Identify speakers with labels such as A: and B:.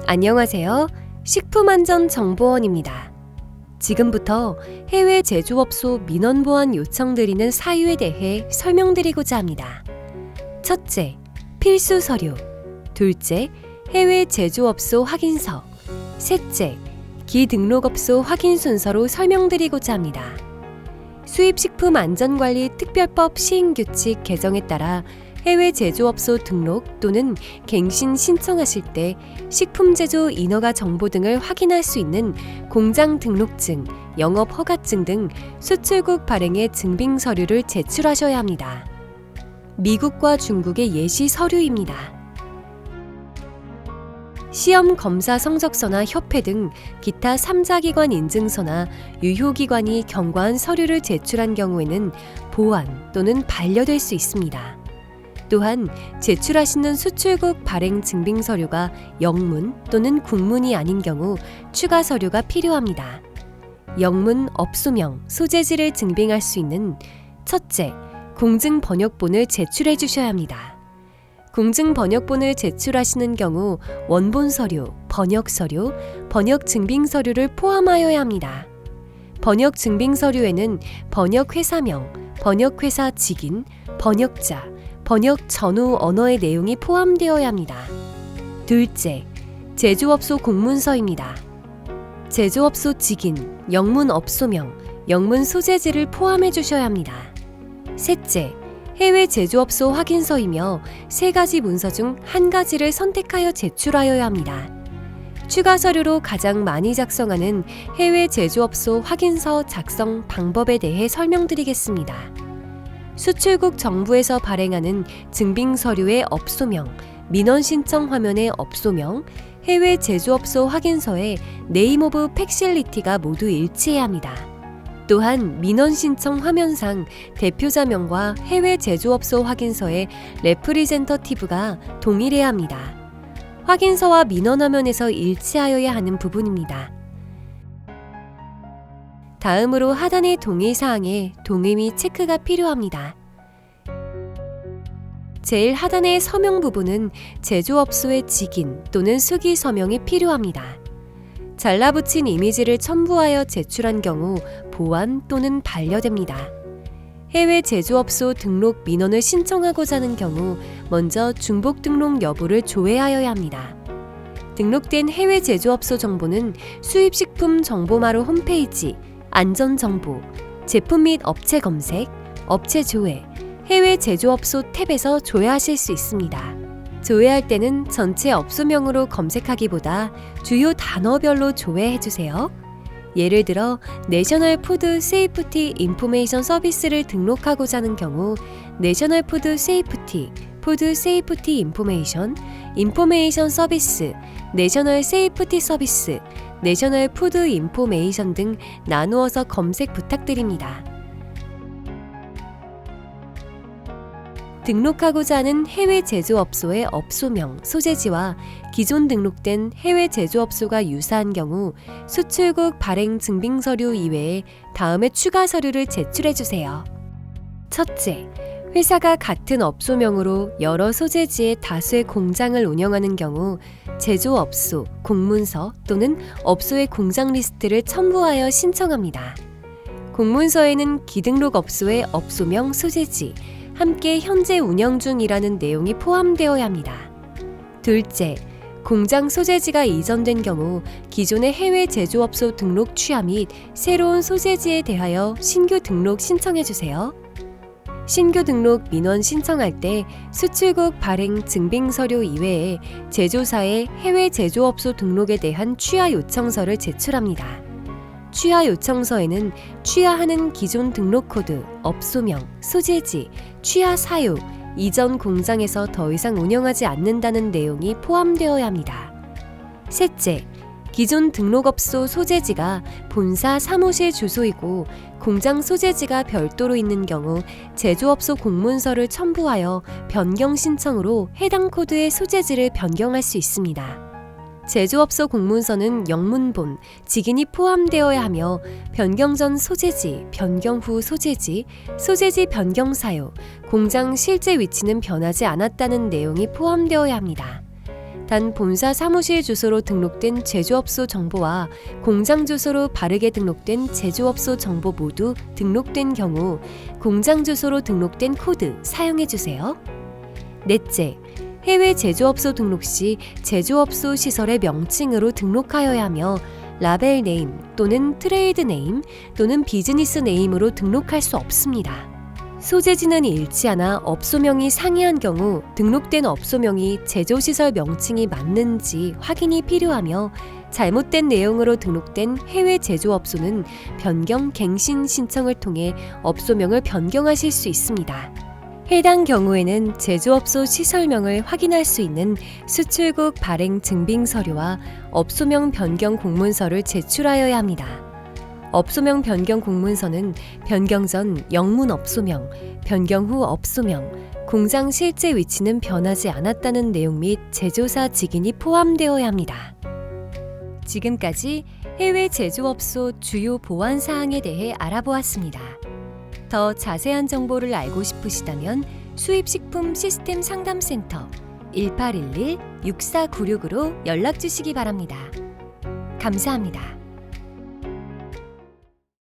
A: 안녕하세요. 식품안전정보원입니다. 지금부터 해외 제조업소 민원보안 요청드리는 사유에 대해 설명드리고자 합니다. 첫째, 필수 서류. 둘째, 해외 제조업소 확인서. 셋째, 기등록업소 확인 순서로 설명드리고자 합니다. 수입식품안전관리특별법 시행규칙 개정에 따라 해외 제조업소 등록 또는 갱신 신청하실 때 식품제조 인허가 정보 등을 확인할 수 있는 공장 등록증, 영업허가증 등 수출국 발행의 증빙 서류를 제출하셔야 합니다. 미국과 중국의 예시 서류입니다. 시험 검사 성적서나 협회 등 기타 3자 기관 인증서나 유효기관이 경과한 서류를 제출한 경우에는 보완 또는 반려될 수 있습니다. 또한 제출하시는 수출국 발행 증빙 서류가 영문 또는 국문이 아닌 경우 추가 서류가 필요합니다. 영문 업소명, 소재지를 증빙할 수 있는 첫째, 공증 번역본을 제출해 주셔야 합니다. 공증 번역본을 제출하시는 경우 원본 서류, 번역 서류, 번역 증빙 서류를 포함하여야 합니다. 번역 증빙 서류에는 번역 회사명, 번역 회사 직인, 번역자, 번역 전후 언어의 내용이 포함되어야 합니다. 둘째, 제조업소 공문서입니다. 제조업소 직인, 영문 업소명, 영문 소재지를 포함해 주셔야 합니다. 셋째, 해외 제조업소 확인서이며 세 가지 문서 중 한 가지를 선택하여 제출하여야 합니다. 추가 서류로 가장 많이 작성하는 해외 제조업소 확인서 작성 방법에 대해 설명드리겠습니다. 수출국 정부에서 발행하는 증빙 서류의 업소명, 민원 신청 화면의 업소명, 해외 제조업소 확인서의 네임 오브 팩실리티가 모두 일치해야 합니다. 또한 민원 신청 화면상 대표자명과 해외 제조업소 확인서의 레프리젠터티브가 동일해야 합니다. 확인서와 민원 화면에서 일치하여야 하는 부분입니다. 다음으로 하단의 동의사항에 동의 및 체크가 필요합니다. 제일 하단의 서명 부분은 제조업소의 직인 또는 수기 서명이 필요합니다. 잘라붙인 이미지를 첨부하여 제출한 경우 보완 또는 반려됩니다. 해외 제조업소 등록 민원을 신청하고자 하는 경우 먼저 중복 등록 여부를 조회하여야 합니다. 등록된 해외 제조업소 정보는 수입식품 정보마루 홈페이지, 안전정보, 제품 및 업체 검색, 업체 조회, 해외 제조업소 탭에서 조회하실 수 있습니다. 조회할 때는 전체 업소명으로 검색하기보다 주요 단어별로 조회해주세요. 예를 들어 내셔널 푸드 세이프티 인포메이션 서비스를 등록하고자 하는 경우 내셔널 푸드 세이프티, 푸드 세이프티 인포메이션, 인포메이션 서비스, 내셔널 세이프티 서비스, 내셔널 푸드 인포메이션 등 나누어서 검색 부탁드립니다. 등록하고자 하는 해외 제조업소의 업소명, 소재지와 기존 등록된 해외 제조업소가 유사한 경우 수출국 발행 증빙 서류 이외에 다음의 추가 서류를 제출해 주세요. 첫째, 회사가 같은 업소명으로 여러 소재지의 다수의 공장을 운영하는 경우 제조업소, 공문서 또는 업소의 공장 리스트를 첨부하여 신청합니다. 공문서에는 기등록 업소의 업소명, 소재지, 함께 현재 운영 중이라는 내용이 포함되어야 합니다. 둘째, 공장 소재지가 이전된 경우 기존의 해외 제조업소 등록 취하 및 새로운 소재지에 대하여 신규 등록 신청해 주세요. 신규 등록 민원 신청할 때 수출국 발행 증빙 서류 이외에 제조사의 해외 제조업소 등록에 대한 취하 요청서를 제출합니다. 취하 요청서에는 취하하는 기존 등록 코드, 업소명, 소재지, 취하 사유, 이전 공장에서 더 이상 운영하지 않는다는 내용이 포함되어야 합니다. 셋째, 기존 등록업소 소재지가 본사 사무실 주소이고 공장 소재지가 별도로 있는 경우 제조업소 공문서를 첨부하여 변경 신청으로 해당 코드의 소재지를 변경할 수 있습니다. 제조업소 공문서는 영문본, 직인이 포함되어야 하며 변경 전 소재지, 변경 후 소재지, 소재지 변경 사유, 공장 실제 위치는 변하지 않았다는 내용이 포함되어야 합니다. 단 본사 사무실 주소로 등록된 제조업소 정보와 공장 주소로 바르게 등록된 제조업소 정보 모두 등록된 경우 공장 주소로 등록된 코드 사용해 주세요. 넷째, 해외 제조업소 등록 시 제조업소 시설의 명칭으로 등록하여야 하며 라벨 네임 또는 트레이드 네임 또는 비즈니스 네임으로 등록할 수 없습니다. 소재지는 일치하나 업소명이 상이한 경우 등록된 업소명이 제조시설 명칭이 맞는지 확인이 필요하며 잘못된 내용으로 등록된 해외 제조업소는 변경 갱신 신청을 통해 업소명을 변경하실 수 있습니다. 해당 경우에는 제조업소 시설명을 확인할 수 있는 수출국 발행 증빙 서류와 업소명 변경 공문서를 제출하여야 합니다. 업소명 변경 공문서는 변경 전 영문 업소명, 변경 후 업소명, 공장 실제 위치는 변하지 않았다는 내용 및 제조사 직인이 포함되어야 합니다. 지금까지 해외 제조업소 주요 보안 사항에 대해 알아보았습니다. 더 자세한 정보를 알고 싶으시다면 수입식품 시스템 상담센터 1811-6496으로 연락 주시기 바랍니다. 감사합니다.